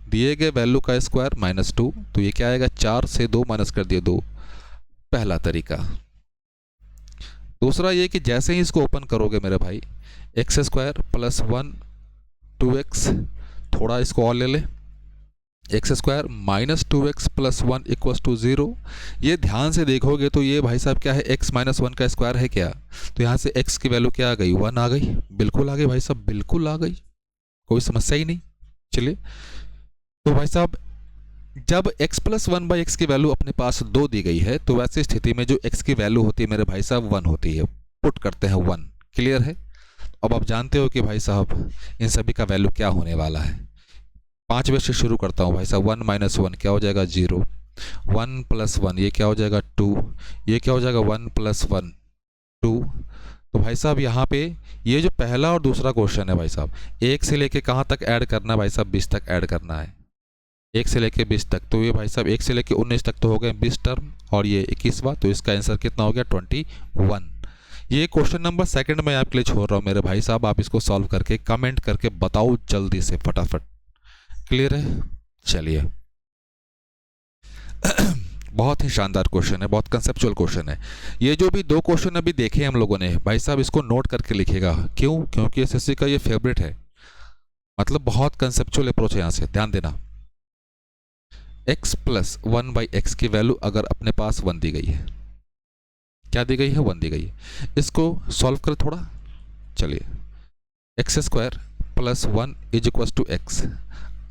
दिए गए वैल्यू का स्क्वायर -2, तो ये क्या आएगा, 4 से 2 माइनस कर दिए 2, पहला तरीका। दूसरा ये कि जैसे ही इसको ओपन करोगे मेरे भाई, x² प्लस 1 2x, थोड़ा इसको और ले ले, x² minus 2x plus 1 equals to 0। ये ध्यान से देखोगे तो ये भाई साहब क्या है, x माइनस 1 का स्क्वायर है क्या, तो यहाँ से x की वैल्यू क्या आ गई, 1 आ गई। बिल्कुल आ गई भाई साहब, बिल्कुल आ गई, कोई समस्या ही नहीं। चलिए, तो भाई साहब जब x प्लस 1/x की वैल्यू अपने पास 2 दी गई है, तो वैसी स्थिति में जो x की वैल्यू होती है मेरे भाई साहब 1 होती है, पुट करते हैं 1। क्लियर है? अब आप जानते हो कि भाई साहब इन सभी का वैल्यू क्या होने वाला है। 5 बजे से शुरू करता हूँ भाई साहब, 1 माइनस 1 क्या हो जाएगा 0, 1 प्लस 1 ये क्या हो जाएगा 2, ये क्या हो जाएगा 1 प्लस 1 2। तो भाई साहब यहाँ पे ये जो पहला और दूसरा क्वेश्चन है भाई साहब, 1 से लेके कहाँ तक ऐड करना है भाई साहब, 20 तक ऐड करना है। 1 से लेके 20 तक, तो ये भाई साहब 1 से लेके 19 तक तो हो गए 20 टर्म, और ये 21वां, तो इसका आंसर कितना हो गया 21। ये क्वेश्चन नंबर सेकंड में आपके लिए छोड़ रहा हूँ मेरे भाई साहब, आप इसको सॉल्व करके कमेंट करके बताओ जल्दी से फटाफट। क्लियर है? चलिए बहुत ही शानदार क्वेश्चन है, बहुत कंसेप्चुअल क्वेश्चन है। ये जो भी 2 क्वेश्चन अभी देखे हम लोगों ने भाई साहब, इसको नोट करके लिखिएगा। क्यों? क्योंकि एसएससी का ये फेवरेट है, मतलब बहुत कंसेप्चुअल अप्रोच है। यहाँ से ध्यान देना, x प्लस 1/x की वैल्यू अगर अपने पास 1 दी गई है, क्या दी गई है? 1 दी गई है। इसको सॉल्व करें थोड़ा। चलिए, x² plus 1 is equal to x।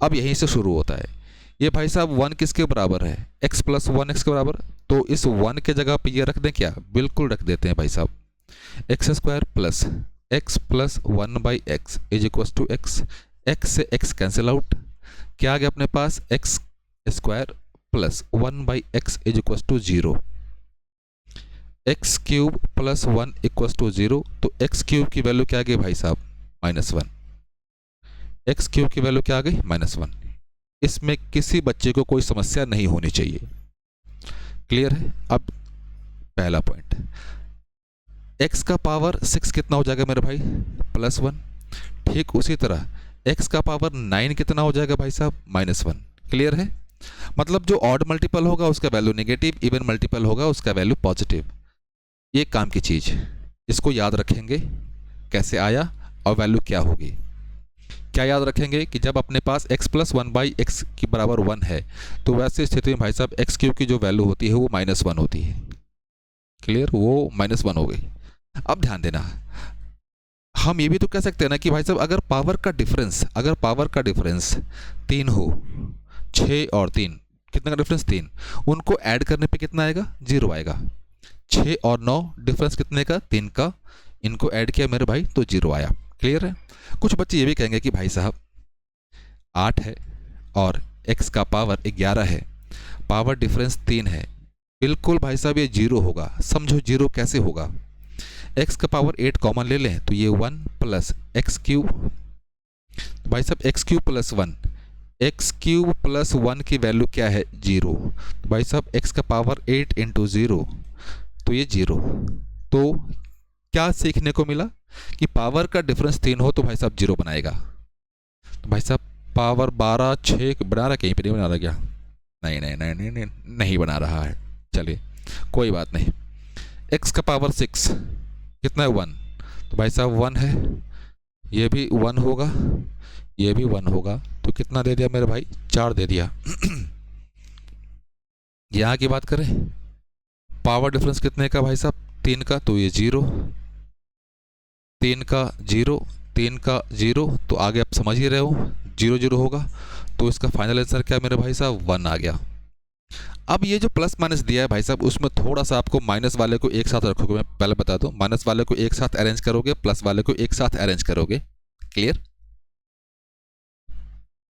अब यहीं से शुरू होता है। ये भाई साहब 1 किसके बराबर है? x प्लस 1 x के बराबर। तो इस 1 के जगह पे ये रख दें क्या? बिल्कुल रख देते हैं भाई साहब। x² plus x plus 1/x is equal to x। x से x कैंसिल आउट, क्या आ गया अपने पास? x² plus 1/x is equal to 0। x³ plus 1 equal to 0, तो x³ की वैल्यू क्या आ गई भाई साहब? -1। x³ की वैल्यू क्या आ गई? -1। इसमें किसी बच्चे को कोई समस्या नहीं होनी चाहिए। क्लियर है? अब पहला पॉइंट, x का पावर 6 कितना हो जाएगा मेरे भाई? +1। ठीक उसी तरह x का पावर 9 कितना हो जाएगा भाई साहब? -1। क्लियर है? मतलब जो ऑड मल्टीपल होगा उसका वैल्यू नेगेटिव, इवन मल्टीपल होगा उसका वैल्यू पॉजिटिव। ये काम की चीज, इसको याद रखेंगे कैसे आया और वैल्यू क्या होगी। क्या याद रखेंगे कि जब अपने पास x प्लस 1/x की बराबर 1 है, तो वैसे स्थिति में भाई साहब x³ की जो वैल्यू होती है वो -1 होती है। क्लियर? वो -1 हो गई। अब ध्यान देना, हम ये भी तो कह सकते हैं ना कि भाई साहब अगर पावर का डिफरेंस 3 हो, 6 और 3, कितना का डिफरेंस? 3, उनको ऐड करने पे कितना आएगा? 0 आएगा। 6 और 9 डिफरेंस कितने का? 3 का, इनको ऐड किया मेरे भाई तो 0 आया। क्लियर है? कुछ बच्चे ये भी कहेंगे कि भाई साहब 8 है और x का पावर 11 है, पावर डिफरेंस 3 है। बिल्कुल भाई साहब ये 0 होगा। समझो 0 कैसे होगा। x का पावर 8 कॉमन ले लें तो ये 1 प्लस x³ भाई साहब x³ प्लस 1, x³ प्लस 1 की वैल्यू क्या है? 0। तो भाई साहब x का पावर 8 इंटू 0, तो ये 0। तो क्या सीखने को मिला कि पावर का डिफरेंस 3 हो तो भाई साहब 0 बनाएगा। तो भाई साहब पावर 12 6 बना रहा, कहीं पे नहीं बना रहा क्या? नहीं नहीं नहीं नहीं नहीं, नहीं बना रहा है। चलिए कोई बात नहीं। x का पावर 6 कितना है? 1। तो भाई साहब 1 है, ये भी 1 होगा, ये भी 1 होगा, तो कितना दे दिया मेरे भाई? 4 दे दिया। यहाँ की बात करें, पावर डिफरेंस कितने का भाई साहब? 3 का, तो ये 0, 3 का 0, 3 का 0, तो आगे आप समझ ही रहे हो 0 0 होगा। तो इसका फाइनल आंसर क्या मेरे भाई साहब? 1 आ गया। अब ये जो प्लस माइनस दिया है भाई साहब, उसमें थोड़ा सा आपको माइनस वाले को एक साथ रखोगे। मैं पहले बता दूं, माइनस वाले को एक साथ अरेंज करोगे, प्लस वाले को एक साथ अरेंज करोगे। क्लियर?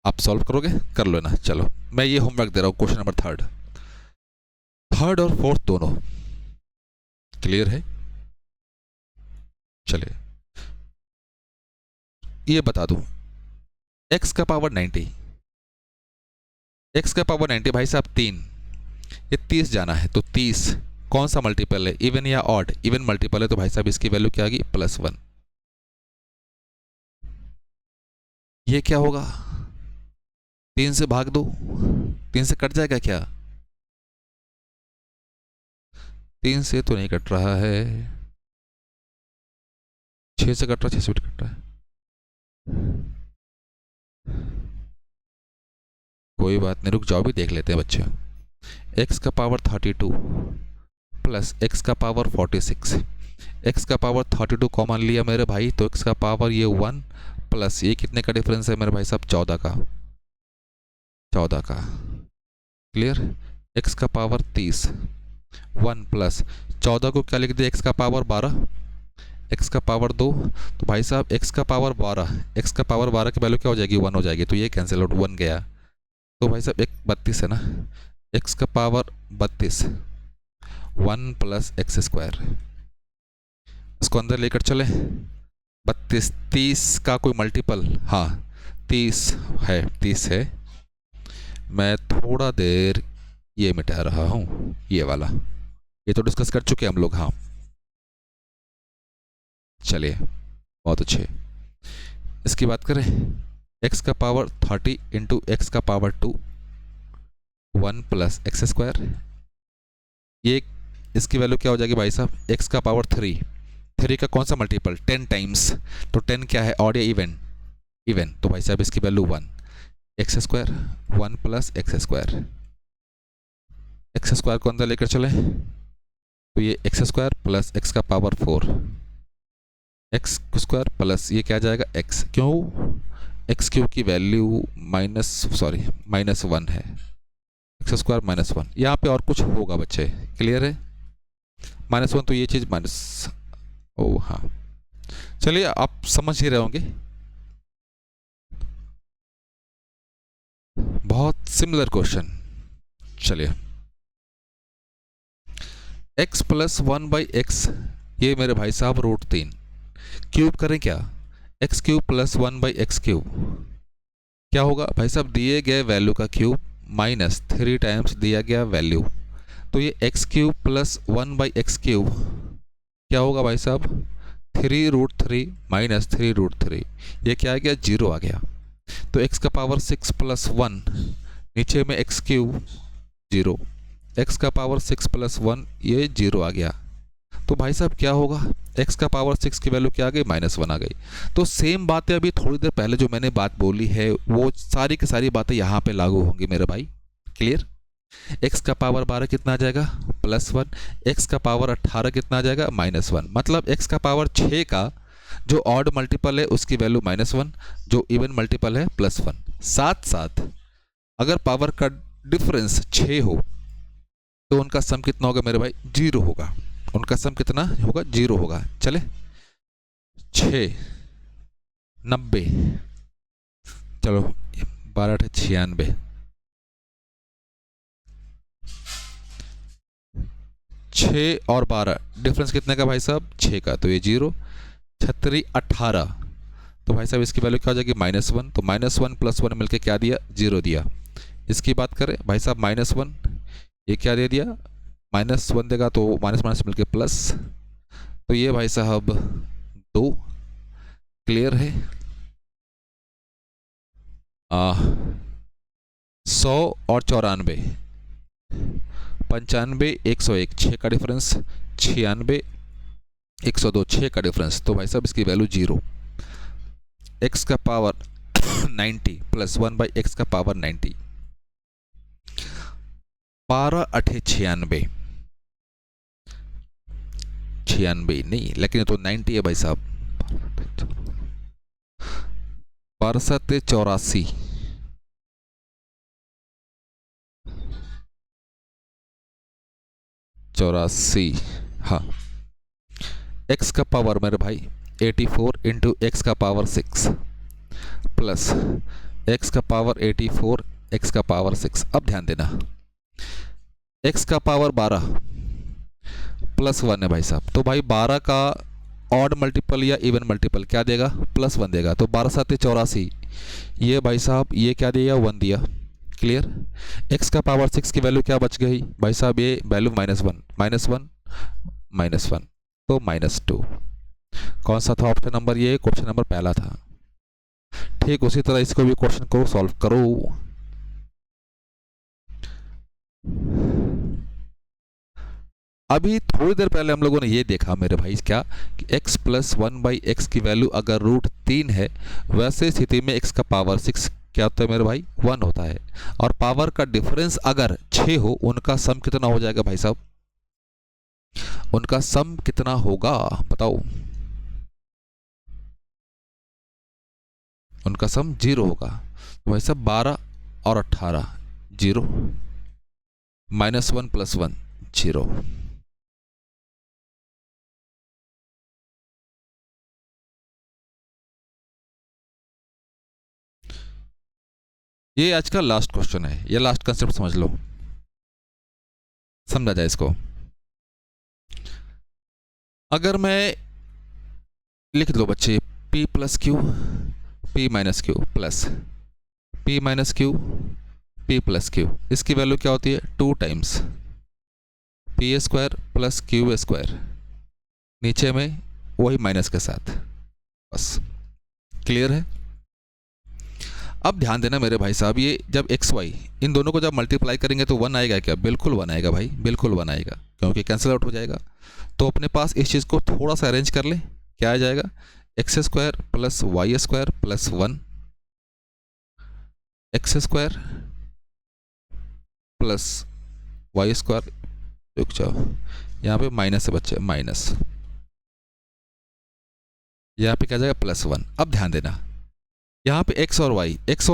आप सॉल्व करोगे? कर लो ना। चलो मैं ये होमवर्क दे रहा हूँ, क्वेश्चन नंबर थर्ड और फोर्थ दोनों। क्लियर है? चलिए ये बता दूं, x का पावर 90, x का पावर 90 भाई साहब 3, ये 30 जाना है, तो 30 कौन सा मल्टीपल है? इवन या ऑड? इवन मल्टीपल है, तो भाई साहब इसकी वैल्यू क्या आ गई? +1। ये क्या होगा? 3 से भाग दो, 3 से कट जाएगा क्या? 3 से तो नहीं कट रहा है, 6 से कट रहा है, 6 से कट रहा है। कोई बात नहीं, रुक जाओ, भी देख लेते हैं बच्चे। x का पावर 32 प्लस x का पावर 46, x का पावर 32 कॉमन लिया मेरे भाई, तो x का पावर ये 1 प्लस ये कितने का डिफरेंस है मेरे भाई साहब? 14 का। क्लियर? x का पावर 30, 1 प्लस 14 को क्या लिख दिया? x का पावर 12, x का पावर 2, तो भाई साहब x का पावर 12, x का पावर 12 की वैल्यू क्या हो जाएगी? 1 हो जाएगी, तो ये कैंसिल आउट, 1 गया। तो भाई साहब एक 32 है ना, x का पावर 32, 1 प्लस x², इसको अंदर लेकर चले। 32, 30 का कोई मल्टीपल? हाँ 30 है, 30 है। मैं थोड़ा देर ये मिटा रहा हूँ, ये वाला, ये तो डिस्कस कर चुके हैं हम लोग। हाँ चलिए बहुत अच्छे। इसकी बात करें, x का पावर 30 इंटू एक्स का पावर 2, 1 प्लस एक्स स्क्वायर, ये इसकी वैल्यू क्या हो जाएगी भाई साहब, x का पावर 3, 3 का कौन सा मल्टीपल, 10 टाइम्स, तो 10 क्या है, ऑड या इवन, इवन, तो भाई साहब इसकी value 1, x square 1 plus x square, x square को अंदर लेकर चले तो ये एक्स स्क्वायर प्लस एक्स का पावर 4, एक्स स्क्वायर प्लस ये क्या जाएगा एक्स, क्यों, एक्स क्यूब की वैल्यू -1 है, एक्स स्क्वायर -1, यहाँ पे और कुछ होगा बच्चे, क्लियर है, -1 तो ये चीज़ माइनस, ओ हाँ चलिए आप समझ ही रहे होंगे, बहुत सिमिलर क्वेश्चन। चलिए x प्लस 1/x, ये मेरे भाई साहब √3, क्यूब करें क्या, x cube plus 1/x cube, क्या होगा भाई साहब, दिए गए वैल्यू का क्यूब माइनस 3 टाइम्स दिया गया वैल्यू, तो ये x cube plus 1/x cube क्या होगा भाई साहब, 3√3 माइनस 3√3, ये क्या आ गया, 0 आ गया, तो x का पावर 6 प्लस 1, नीचे में एक्स क्यूब 0, x का पावर 6 प्लस 1 ये 0 आ गया, तो भाई साहब क्या होगा, x का पावर 6 की वैल्यू क्या आ गई, -1 आ गई। तो सेम बातें अभी थोड़ी देर पहले जो मैंने बात बोली है वो सारी की सारी बातें यहाँ पे लागू होंगी मेरे भाई, क्लियर। x का पावर 12 कितना आ जाएगा, +1, x का पावर 18 कितना आ जाएगा, -1, मतलब x का पावर 6 का जो ऑड मल्टीपल है उसकी वैल्यू -1, जो इवन मल्टीपल है +1, साथ साथ अगर पावर का डिफरेंस 6 हो तो उनका सम कितना होगा मेरे भाई, 0 होगा, उनका सम कितना होगा, 0 होगा। चले 6 90, चलो 12 96, 6 और 12 डिफरेंस कितने का भाई साहब, 6 का, तो ये 0, 36 18, तो भाई साहब इसकी वैल्यू क्या हो जाएगी, -1, तो -1 + 1 मिलके क्या दिया, 0 दिया। इसकी बात करें भाई साहब -1, ये क्या दे दिया, -1 देगा तो माइनस मिलके प्लस, तो ये भाई साहब 2, क्लियर है। 100 और 94, 95 101, 6 का डिफरेंस, 96 102, 6 का डिफरेंस, तो भाई साहब इसकी वैल्यू 0, x का पावर 90 + 1/x का पावर 90, 12 8 96, 96 नहीं, लेकिन ये तो 90 है भाई साहब, 12 7 84, हाँ, x का पावर मेरे भाई 84 इंटू एक्स का पावर 6 प्लस x का पावर 84 x का पावर 6, अब ध्यान देना x का पावर 12 +1 है भाई साहब, तो भाई 12 का ऑड मल्टीपल या इवन मल्टीपल क्या देगा, +1 देगा, तो 12 7 84, ये भाई साहब ये क्या दिया, 1 दिया, क्लियर। x का पावर 6 की वैल्यू क्या बच गई भाई साहब, ये वैल्यू -1, तो -2, कौन सा था ऑप्शन नंबर, ये क्वेश्चन नंबर पहला था। ठीक उसी तरह इसको भी क्वेश्चन को सॉल्व करो। अभी थोड़ी देर पहले हम लोगों ने ये देखा मेरे भाई क्या कि x + 1/x की वैल्यू अगर √3 है, वैसे स्थिति में x का पावर 6 क्या होता है मेरे भाई, 1 होता है, और पावर का डिफरेंस अगर 6 हो, उनका सम कितना हो जाएगा भाई साहब, उनका सम कितना होगा बताओ, उनका सम 0 होगा, तो भाई साहब 12 और 18 0, -1 + 1 0, ये आज का लास्ट क्वेश्चन है, ये लास्ट कंसेप्ट समझ लो, समझा जाए इसको। अगर मैं लिख दो बच्चे p + q, p - q plus p - q P plus Q, इसकी वैल्यू क्या होती है 2 times P square plus Q square, नीचे में वही माइनस के साथ, बस। क्लियर है? अब ध्यान देना मेरे भाई साहब, ये जब एक्स वाई इन दोनों को जब मल्टीप्लाई करेंगे तो 1 आएगा क्या? बिल्कुल 1 आएगा भाई, बिल्कुल 1 आएगा, क्योंकि कैंसिल आउट हो जाएगा। तो अपने पास इस चीज़ को थोड़ा सा अरेंज कर ले, क्या आ जाएगा? X square plus y square plus 1, x square plus y square, रुक जाओ, यहाँ पे माइनस है बच्चे, माइनस, यहाँ पे क्या जाएगा +1। अब ध्यान देना यहाँ पे एक्स और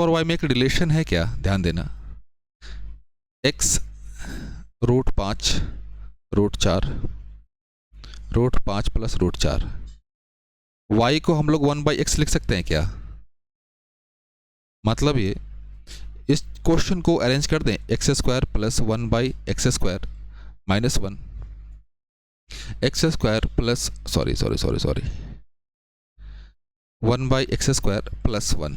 वाई में एक रिलेशन है क्या? ध्यान देना, x √5 √4 √5 प्लस √4, y को हम लोग 1/x लिख सकते हैं क्या? मतलब ये इस क्वेश्चन को अरेंज कर दें, x square plus 1/x square minus 1, x square plus sorry 1/x square plus 1।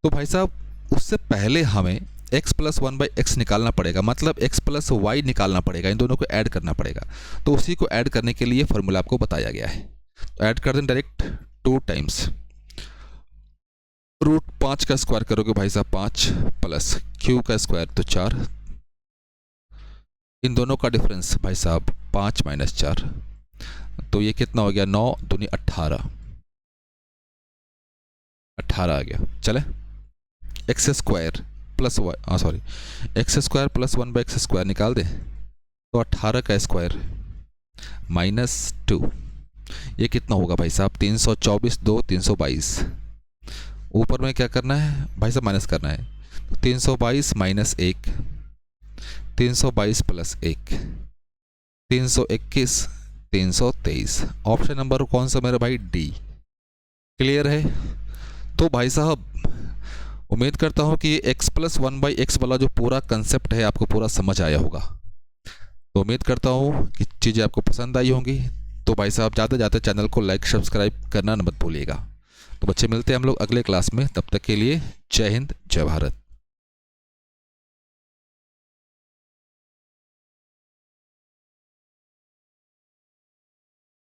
तो भाई साहब उससे पहले हमें x प्लस 1/x निकालना पड़ेगा, मतलब x प्लस वाई निकालना पड़ेगा, इन दोनों को ऐड करना पड़ेगा। तो उसी को ऐड करने के लिए फॉर्मूला आपको बताया गया है। तो ऐड कर दें डायरेक्ट, 2 टाइम्स √5 का स्क्वायर करोगे भाई साहब 5 प्लस q का स्क्वायर तो 4, इन दोनों का डिफरेंस भाई साहब 5 - 4, तो ये कितना हो गया? 9 दूनी 18 आ गया। चले, x square plus y x square plus 1/x square निकाल दे, तो 18 का स्क्वायर -2, ये कितना होगा भाई साहब? 324 2 322, ऊपर में क्या करना है भाई साहब? माइनस करना है, 322 - 1 322 प्लस 1 321 323, ऑप्शन नंबर कौन सा मेरे भाई? डी। क्लियर है? तो भाई साहब उम्मीद करता हूँ कि x प्लस 1/x वाला जो पूरा कंसेप्ट है आपको पूरा समझ आया होगा। तो उम्मीद करता हूँ कि चीज़ें आपको पसंद आई होंगी। तो भाई साहब जाते जाते चैनल को लाइक सब्सक्राइब करना मत भूलिएगा। तो बच्चे मिलते हैं हम लोग अगले क्लास में, तब तक के लिए जय हिंद जय भारत।